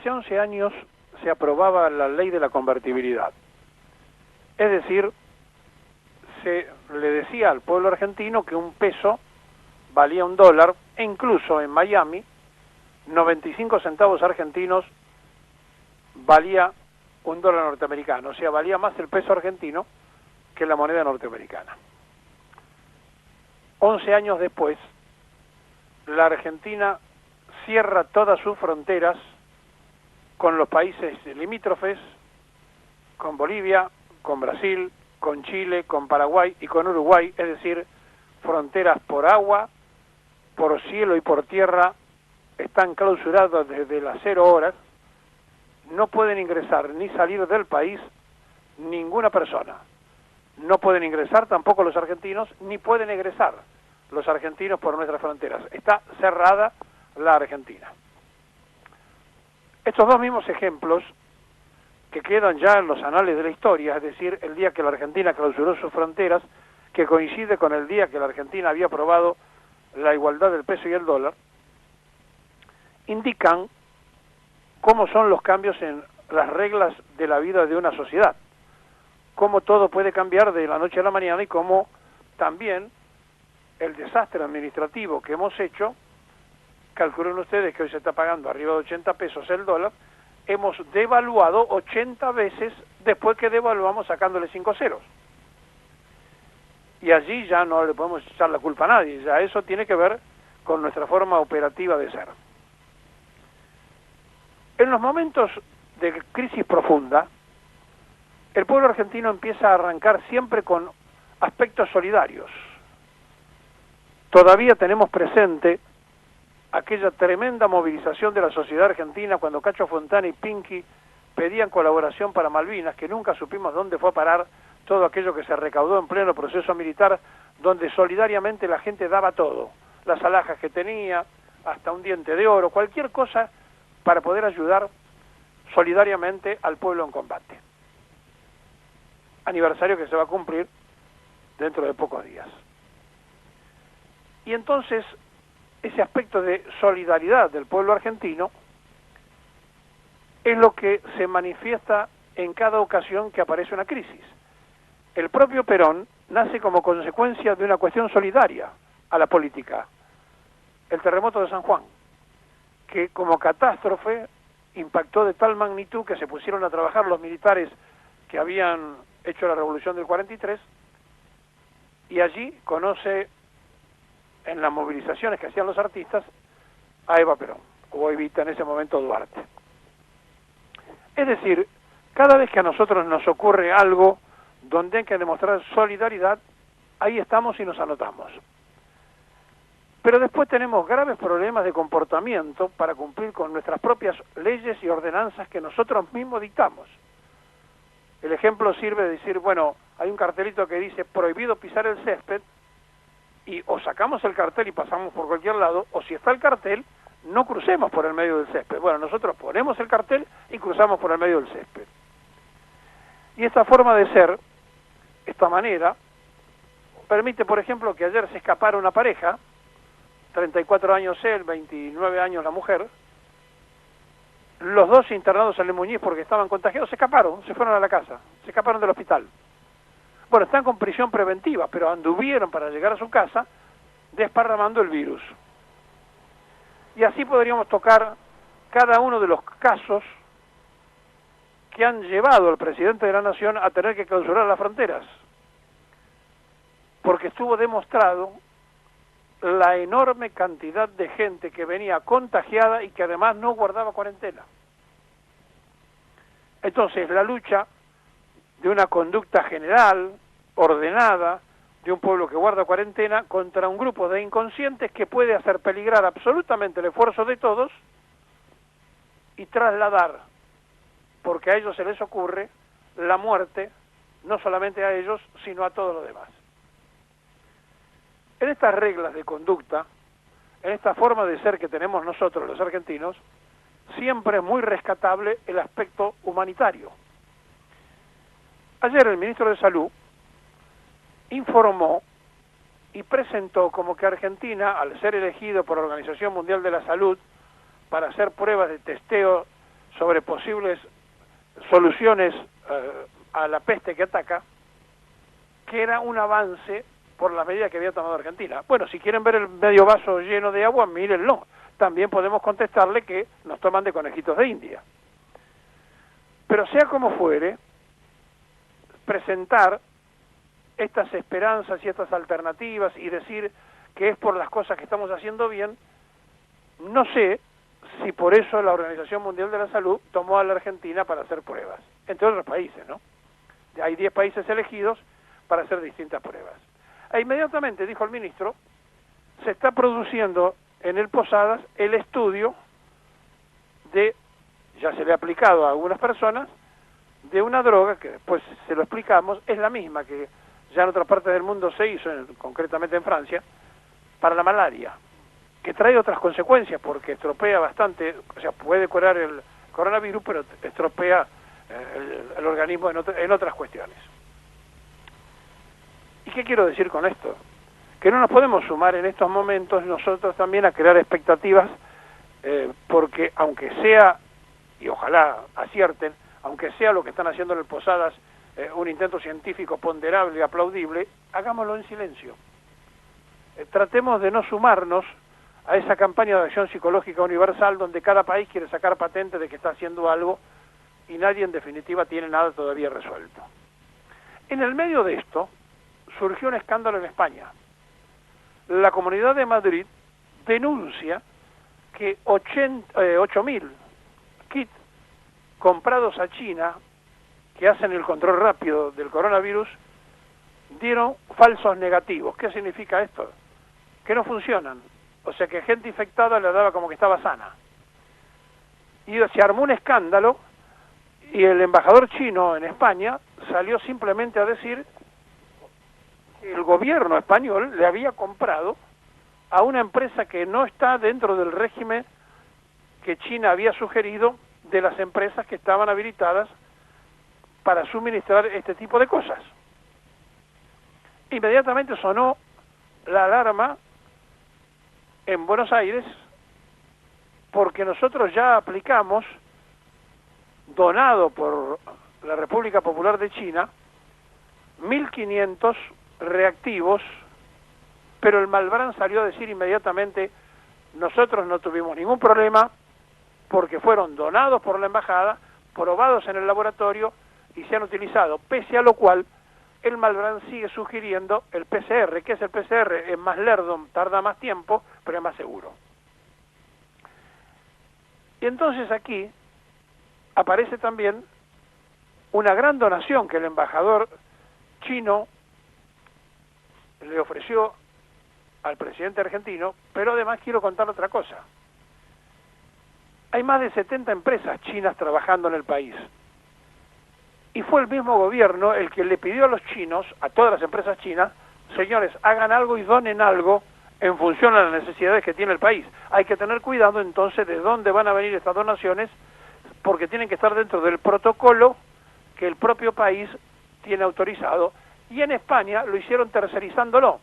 hace 11 años se aprobaba la ley de la convertibilidad. Es decir, se le decía al pueblo argentino que un peso valía $1, e incluso en Miami, 95 centavos argentinos valía $1 norteamericano, o sea, valía más el peso argentino que la moneda norteamericana. 11 años después, la Argentina cierra todas sus fronteras con los países limítrofes, con Bolivia, con Brasil, con Chile, con Paraguay y con Uruguay, es decir, fronteras por agua, por cielo y por tierra están clausuradas desde las 0 horas, no pueden ingresar ni salir del país ninguna persona. No pueden ingresar tampoco los argentinos, ni pueden egresar los argentinos por nuestras fronteras. Está cerrada la Argentina. Estos dos mismos ejemplos, que quedan ya en los anales de la historia, es decir, el día que la Argentina clausuró sus fronteras, que coincide con el día que la Argentina había aprobado la igualdad del peso y el dólar, indican cómo son los cambios en las reglas de la vida de una sociedad, cómo todo puede cambiar de la noche a la mañana y cómo también el desastre administrativo que hemos hecho, calculen ustedes que hoy se está pagando arriba de 80 pesos el dólar, hemos devaluado 80 veces después que devaluamos sacándole 5 ceros. Y allí ya no le podemos echar la culpa a nadie, ya eso tiene que ver con nuestra forma operativa de ser. En los momentos de crisis profunda, el pueblo argentino empieza a arrancar siempre con aspectos solidarios. Todavía tenemos presente aquella tremenda movilización de la sociedad argentina cuando Cacho Fontana y Pinky pedían colaboración para Malvinas, que nunca supimos dónde fue a parar todo aquello que se recaudó en pleno proceso militar, donde solidariamente la gente daba todo, las alhajas que tenía, hasta un diente de oro, cualquier cosa para poder ayudar solidariamente al pueblo en combate. Aniversario que se va a cumplir dentro de pocos días. Y entonces, ese aspecto de solidaridad del pueblo argentino es lo que se manifiesta en cada ocasión que aparece una crisis. El propio Perón nace como consecuencia de una cuestión solidaria a la política, el terremoto de San Juan, que como catástrofe impactó de tal magnitud que se pusieron a trabajar los militares que habían hecho la revolución del 43, y allí conoce en las movilizaciones que hacían los artistas a Eva Perón, o Evita en ese momento Duarte. Es decir, cada vez que a nosotros nos ocurre algo donde hay que demostrar solidaridad, ahí estamos y nos anotamos. Pero después tenemos graves problemas de comportamiento para cumplir con nuestras propias leyes y ordenanzas que nosotros mismos dictamos. El ejemplo sirve de decir, bueno, hay un cartelito que dice prohibido pisar el césped, y o sacamos el cartel y pasamos por cualquier lado, o si está el cartel, no crucemos por el medio del césped. Bueno, nosotros ponemos el cartel y cruzamos por el medio del césped. Y esta forma de ser, esta manera, permite, por ejemplo, que ayer se escapara una pareja, 34 años él, 29 años la mujer, los dos internados en Le Muñiz porque estaban contagiados, se escaparon, se fueron a la casa, se escaparon del hospital. Bueno, están con prisión preventiva, pero anduvieron para llegar a su casa desparramando el virus. Y así podríamos tocar cada uno de los casos que han llevado al presidente de la Nación a tener que clausurar las fronteras, porque estuvo demostrado la enorme cantidad de gente que venía contagiada y que además no guardaba cuarentena. Entonces, la lucha de una conducta general, ordenada, de un pueblo que guarda cuarentena, contra un grupo de inconscientes que puede hacer peligrar absolutamente el esfuerzo de todos y trasladar, porque a ellos se les ocurre, la muerte, no solamente a ellos, sino a todos los demás. En estas reglas de conducta, en esta forma de ser que tenemos nosotros los argentinos, siempre es muy rescatable el aspecto humanitario. Ayer el ministro de Salud informó y presentó como que Argentina, al ser elegido por la Organización Mundial de la Salud para hacer pruebas de testeo sobre posibles soluciones a la peste que ataca, que era un avance por la medida que había tomado Argentina. Bueno, si quieren ver el medio vaso lleno de agua, mírenlo. También podemos contestarle que nos toman de conejitos de India. Pero sea como fuere, presentar estas esperanzas y estas alternativas y decir que es por las cosas que estamos haciendo bien, no sé si por eso la Organización Mundial de la Salud tomó a la Argentina para hacer pruebas, entre otros países, ¿no? Hay 10 países elegidos para hacer distintas pruebas. E inmediatamente, dijo el ministro, se está produciendo en el Posadas el estudio de, ya se le ha aplicado a algunas personas, de una droga que después se lo explicamos, es la misma que ya en otras partes del mundo se hizo, concretamente en Francia, para la malaria, que trae otras consecuencias porque estropea bastante, o sea, puede curar el coronavirus, pero estropea el organismo en otras cuestiones. ¿Y qué quiero decir con esto? Que no nos podemos sumar en estos momentos nosotros también a crear expectativas, porque aunque sea, y ojalá acierten, aunque sea lo que están haciendo en el Posadas, un intento científico ponderable y aplaudible, hagámoslo en silencio. Tratemos de no sumarnos a esa campaña de acción psicológica universal donde cada país quiere sacar patente de que está haciendo algo y nadie en definitiva tiene nada todavía resuelto. En el medio de esto surgió un escándalo en España. La Comunidad de Madrid denuncia que 8.000 kits comprados a China, que hacen el control rápido del coronavirus, dieron falsos negativos. ¿Qué significa esto? Que no funcionan. O sea que gente infectada le daba como que estaba sana. Y se armó un escándalo y el embajador chino en España salió simplemente a decir que el gobierno español le había comprado a una empresa que no está dentro del régimen que China había sugerido de las empresas que estaban habilitadas para suministrar este tipo de cosas. Inmediatamente sonó la alarma en Buenos Aires porque nosotros ya aplicamos, donado por la República Popular de China, 1.500 reactivos, pero el Malbrán salió a decir inmediatamente, nosotros no tuvimos ningún problema porque fueron donados por la embajada, probados en el laboratorio y se han utilizado, pese a lo cual el Malbrán sigue sugiriendo el PCR. ¿Qué es el PCR? Es más lerdo, tarda más tiempo, pero es más seguro. Y entonces aquí aparece también una gran donación que el embajador chino le ofreció al presidente argentino, pero además quiero contar otra cosa. Hay más de 70 empresas chinas trabajando en el país. Y fue el mismo gobierno el que le pidió a los chinos, a todas las empresas chinas, señores, hagan algo y donen algo en función a las necesidades que tiene el país. Hay que tener cuidado entonces de dónde van a venir estas donaciones, porque tienen que estar dentro del protocolo que el propio país tiene autorizado. Y en España lo hicieron tercerizándolo.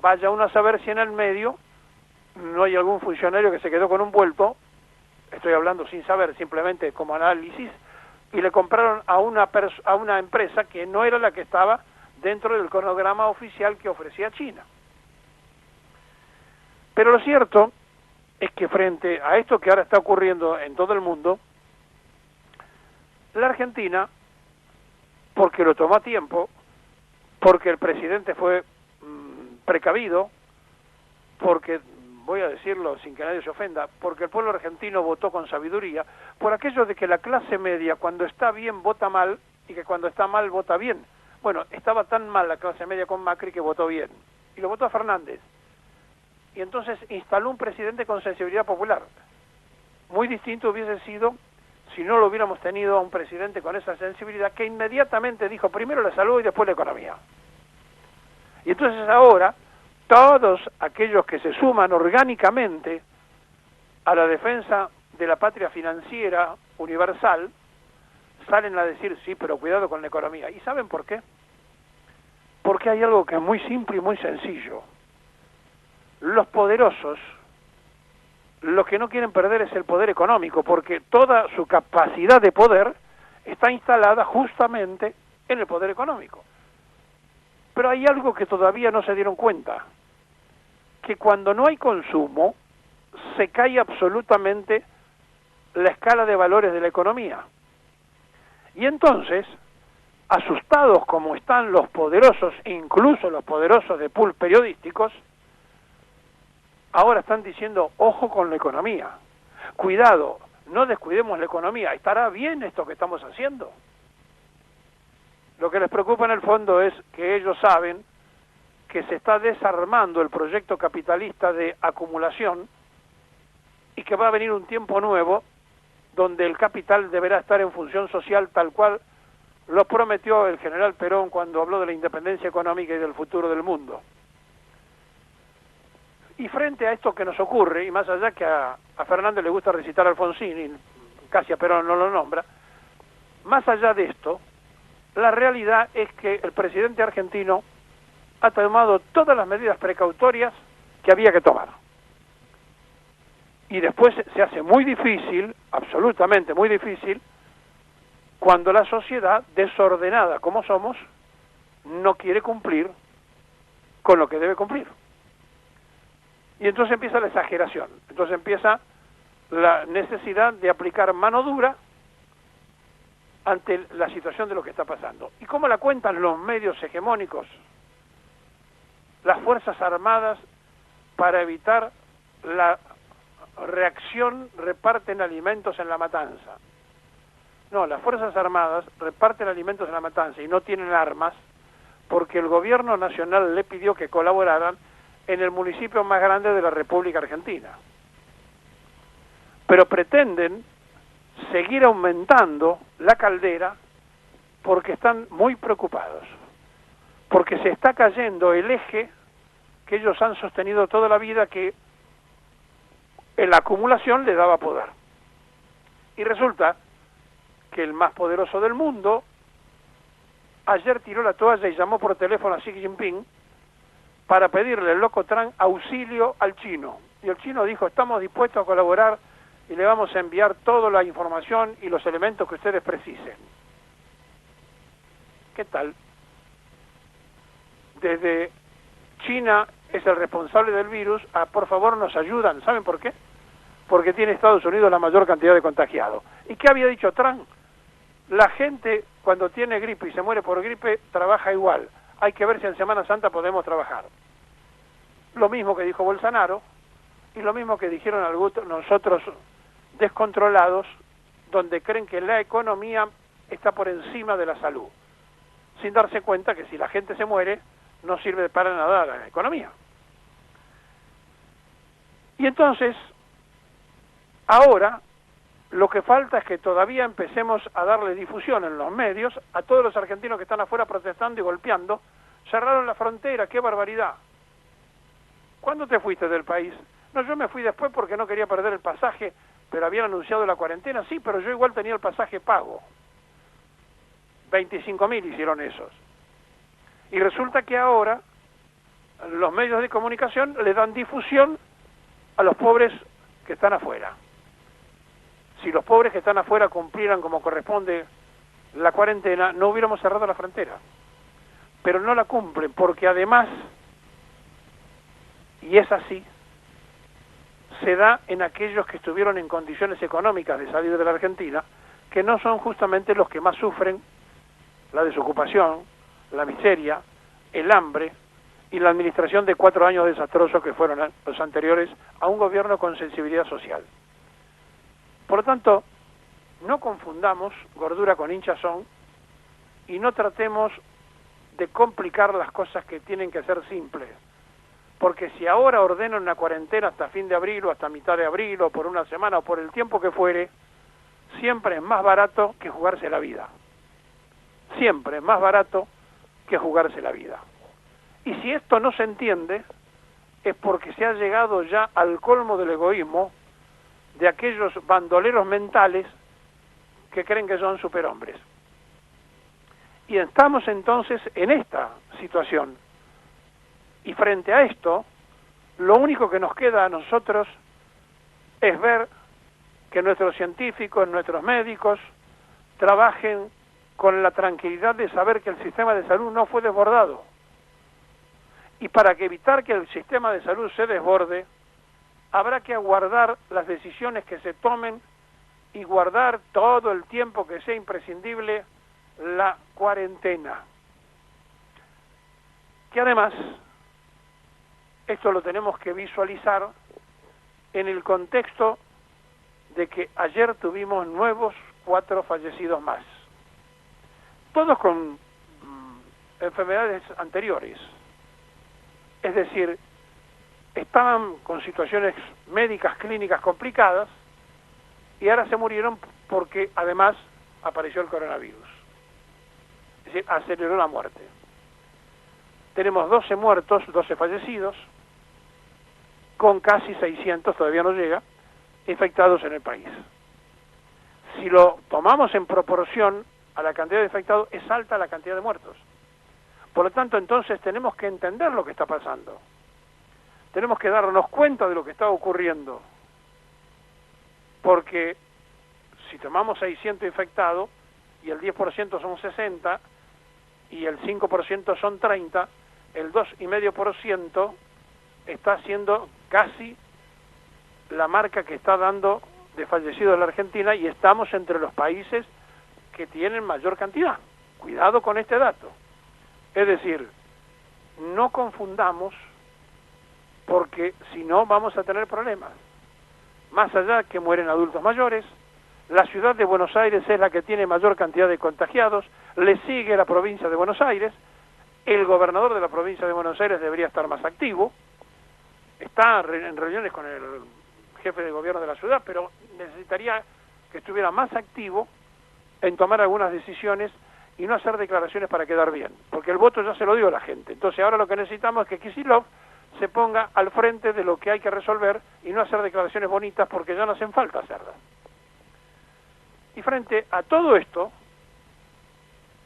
Vaya uno a saber si en el medio no hay algún funcionario que se quedó con un vuelto, estoy hablando sin saber, simplemente como análisis, y le compraron a una empresa que no era la que estaba dentro del cronograma oficial que ofrecía China. Pero lo cierto es que frente a esto que ahora está ocurriendo en todo el mundo, la Argentina, porque lo tomó a tiempo, porque el presidente fue precavido, porque, voy a decirlo sin que nadie se ofenda, porque el pueblo argentino votó con sabiduría, por aquello de que la clase media cuando está bien vota mal y que cuando está mal vota bien. Bueno, estaba tan mal la clase media con Macri que votó bien, y lo votó a Fernández. Y entonces instaló un presidente con sensibilidad popular. Muy distinto hubiese sido si no lo hubiéramos tenido a un presidente con esa sensibilidad que inmediatamente dijo primero la salud y después la economía. Y entonces ahora todos aquellos que se suman orgánicamente a la defensa de la patria financiera universal salen a decir sí, pero cuidado con la economía. ¿Y saben por qué? Porque hay algo que es muy simple y muy sencillo. Los poderosos lo que no quieren perder es el poder económico, porque toda su capacidad de poder está instalada justamente en el poder económico. Pero hay algo que todavía no se dieron cuenta, que cuando no hay consumo, se cae absolutamente la escala de valores de la economía. Y entonces, asustados como están los poderosos, incluso los poderosos de pool periodísticos, ahora están diciendo, ojo con la economía, cuidado, no descuidemos la economía, ¿estará bien esto que estamos haciendo? Lo que les preocupa en el fondo es que ellos saben que se está desarmando el proyecto capitalista de acumulación y que va a venir un tiempo nuevo donde el capital deberá estar en función social tal cual lo prometió el general Perón cuando habló de la independencia económica y del futuro del mundo. Y frente a esto que nos ocurre, y más allá que a Fernández le gusta recitar a Alfonsín, y casi a Perón no lo nombra, más allá de esto, la realidad es que el presidente argentino ha tomado todas las medidas precautorias que había que tomar. Y después se hace muy difícil, absolutamente muy difícil, cuando la sociedad, desordenada como somos, no quiere cumplir con lo que debe cumplir. Y entonces empieza la exageración, entonces empieza la necesidad de aplicar mano dura ante la situación de lo que está pasando. ¿Y cómo la cuentan los medios hegemónicos? Las Fuerzas Armadas, para evitar la reacción, reparten alimentos en la matanza. No, las Fuerzas Armadas reparten alimentos en la matanza y no tienen armas porque el gobierno nacional le pidió que colaboraran en el municipio más grande de la República Argentina. Pero pretenden seguir aumentando la caldera porque están muy preocupados, porque se está cayendo el eje que ellos han sostenido toda la vida, que en la acumulación le daba poder. Y resulta que el más poderoso del mundo ayer tiró la toalla y llamó por teléfono a Xi Jinping para pedirle al loco Trump auxilio al chino. Y el chino dijo, estamos dispuestos a colaborar y le vamos a enviar toda la información y los elementos que ustedes precisen. ¿Qué tal? Desde China es el responsable del virus, por favor nos ayudan. ¿Saben por qué? Porque tiene Estados Unidos la mayor cantidad de contagiados. ¿Y qué había dicho Trump? La gente cuando tiene gripe y se muere por gripe trabaja igual. Hay que ver si en Semana Santa podemos trabajar. Lo mismo que dijo Bolsonaro y lo mismo que dijeron nosotros descontrolados, donde creen que la economía está por encima de la salud, sin darse cuenta que si la gente se muere no sirve para nada la economía. Y entonces, ahora lo que falta es que todavía empecemos a darle difusión en los medios a todos los argentinos que están afuera protestando y golpeando. Cerraron la frontera, qué barbaridad. ¿Cuándo te fuiste del país? No, yo me fui después porque no quería perder el pasaje, pero habían anunciado la cuarentena, sí, pero yo igual tenía el pasaje pago. 25.000 hicieron esos. Y resulta que ahora los medios de comunicación le dan difusión a los pobres que están afuera. Si los pobres que están afuera cumplieran como corresponde la cuarentena, no hubiéramos cerrado la frontera. Pero no la cumplen, porque además, y es así, se da en aquellos que estuvieron en condiciones económicas de salir de la Argentina, que no son justamente los que más sufren la desocupación, la miseria, el hambre y la administración de 4 años desastrosos que fueron los anteriores a un gobierno con sensibilidad social. Por lo tanto, no confundamos gordura con hinchazón y no tratemos de complicar las cosas que tienen que ser simples. Porque si ahora ordenan una cuarentena hasta fin de abril o hasta mitad de abril o por una semana o por el tiempo que fuere, siempre es más barato que jugarse la vida. Siempre es más barato que jugarse la vida. Y si esto no se entiende, es porque se ha llegado ya al colmo del egoísmo de aquellos bandoleros mentales que creen que son superhombres. Y estamos entonces en esta situación. Y frente a esto, lo único que nos queda a nosotros es ver que nuestros científicos, nuestros médicos, trabajen con la tranquilidad de saber que el sistema de salud no fue desbordado. Y para evitar que el sistema de salud se desborde, habrá que aguardar las decisiones que se tomen y guardar todo el tiempo que sea imprescindible la cuarentena. Que además, esto lo tenemos que visualizar en el contexto de que ayer tuvimos nuevos 4 fallecidos más, todos con enfermedades anteriores, es decir, estaban con situaciones médicas, clínicas complicadas, y ahora se murieron porque además apareció el coronavirus, es decir, aceleró la muerte. Tenemos 12 muertos, 12 fallecidos, con casi 600, todavía no llega, infectados en el país. Si lo tomamos en proporción a la cantidad de infectados, es alta la cantidad de muertos. Por lo tanto, entonces tenemos que entender lo que está pasando. Tenemos que darnos cuenta de lo que está ocurriendo. Porque si tomamos 600 infectados y el 10% son 60 y el 5% son 30, el 2,5% está siendo casi la marca que está dando de fallecidos en la Argentina, y estamos entre los países que tienen mayor cantidad. Cuidado con este dato. Es decir, no confundamos, porque si no vamos a tener problemas. Más allá que mueren adultos mayores, la ciudad de Buenos Aires es la que tiene mayor cantidad de contagiados, le sigue la provincia de Buenos Aires, el gobernador de la provincia de Buenos Aires debería estar más activo, está en reuniones con el jefe de gobierno de la ciudad, pero necesitaría que estuviera más activo en tomar algunas decisiones y no hacer declaraciones para quedar bien, porque el voto ya se lo dio a la gente. Entonces ahora lo que necesitamos es que Kicillof se ponga al frente de lo que hay que resolver y no hacer declaraciones bonitas, porque ya no hacen falta hacerlas. Y frente a todo esto,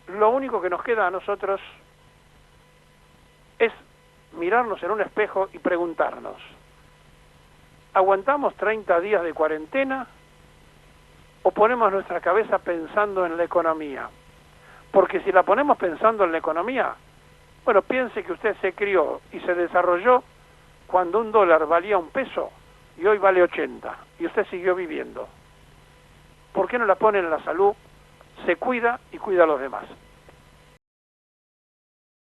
lo único que nos queda a nosotros es mirarnos en un espejo y preguntarnos: ¿aguantamos 30 días de cuarentena o ponemos nuestra cabeza pensando en la economía? Porque si la ponemos pensando en la economía, bueno, piense que usted se crió y se desarrolló cuando un dólar valía 1 peso y hoy vale 80, y usted siguió viviendo. ¿Por qué no la pone en la salud, se cuida y cuida a los demás?